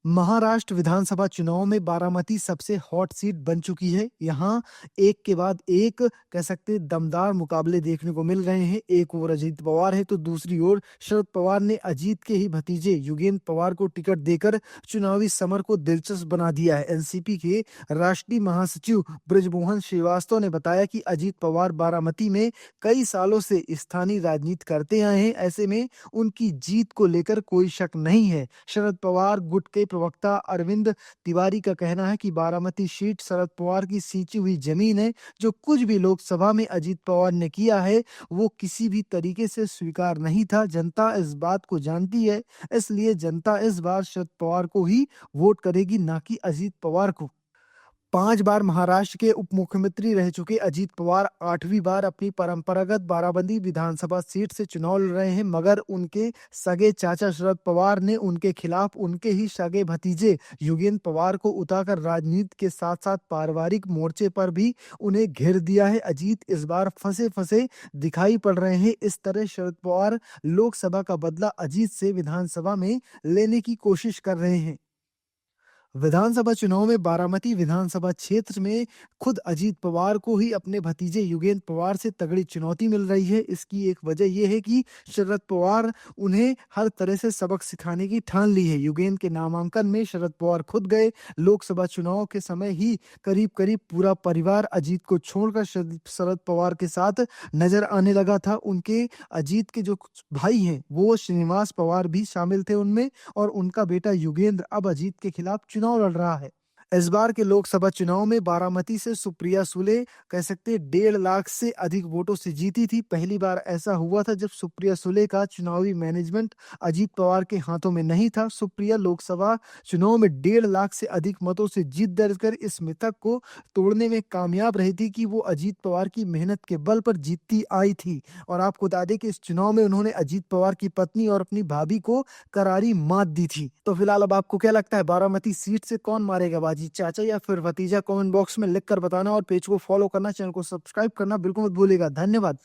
महाराष्ट्र विधानसभा चुनाव में बारामती सबसे हॉट सीट बन चुकी है। यहाँ एक के बाद एक कह सकते हैं दमदार मुकाबले देखने को मिल रहे हैं। एक ओर अजीत पवार है तो दूसरी ओर शरद पवार ने अजीत के ही भतीजे युगेंद्र पवार को टिकट देकर चुनावी समर को दिलचस्प बना दिया है। एनसीपी के राष्ट्रीय महासचिव ब्रजमोहन श्रीवास्तव ने बताया कि अजीत पवार बारामती में कई सालों से स्थानीय राजनीति करते आए हैं। ऐसे में उनकी जीत को लेकर कोई शक नहीं है। शरद पवार गुट के प्रवक्ता अरविंद तिवारी का कहना है कि बारामती सीट शरद पवार की सींची हुई जमीन है। जो कुछ भी लोकसभा में अजीत पवार ने किया है वो किसी भी तरीके से स्वीकार नहीं था। जनता इस बात को जानती है, इसलिए जनता इस बार शरद पवार को ही वोट करेगी, ना कि अजीत पवार को। 5 बार महाराष्ट्र के उप मुख्यमंत्री रह चुके अजीत पवार 8वीं बार अपनी परंपरागत बाराबंकी विधानसभा सीट से चुनाव लड़ रहे हैं, मगर उनके सगे चाचा शरद पवार ने उनके खिलाफ उनके ही सगे भतीजे युगेंद्र पवार को उतारकर राजनीति के साथ-साथ पारिवारिक मोर्चे पर भी उन्हें घेर दिया है। अजीत इस बार फंसे-फंसे दिखाई पड़ रहे हैं। इस तरह शरद पवार लोकसभा का बदला अजीत से विधानसभा में लेने की कोशिश कर रहे हैं। विधानसभा चुनाव में बारामती विधानसभा क्षेत्र में खुद अजीत पवार को ही अपने भतीजे युगेंद्र पवार से तगड़ी चुनौती मिल रही है। इसकी एक वजह यह है कि शरद पवार उन्हें हर तरह से सबक सिखाने की ठान ली है। युगेंद्र के नामांकन में शरद पवार खुद गए। लोकसभा चुनाव के समय ही करीब-करीब पूरा परिवार अजीत को छोड़कर शरद पवार के साथ नजर आने लगा था। उनके अजीत के जो कुछ भाई हैं, वो श्रीनिवास पवार भी शामिल थे उनमें, और उनका बेटा युगेंद्र अब अजीत के खिलाफ चुनाव लड़ रहा है। इस बार के लोकसभा चुनाव में बारामती से सुप्रिया सुले कह सकते हैं 1.5 लाख से अधिक वोटों से जीती थी। पहली बार ऐसा हुआ था जब सुप्रिया सुले का चुनावी मैनेजमेंट अजीत पवार के हाथों में नहीं था। सुप्रिया लोकसभा चुनाव में 1.5 लाख से अधिक मतों से जीत दर्ज कर इस मिथक को तोड़ने में कामयाब रही थी कि वो अजीत पवार की मेहनत के बल पर जीतती आई थी। और आपको बता दें कि इस चुनाव में उन्होंने अजीत पवार की पत्नी और अपनी भाभी को करारी मात दी थी। तो फिलहाल अब आपको क्या लगता है, बारामती सीट से कौन मारेगा बाजी, चाचा या फिर भतीजा? कमेंट बॉक्स में लिख कर बताना और पेज को फॉलो करना, चैनल को सब्सक्राइब करना बिल्कुल मत भूलिएगा। धन्यवाद।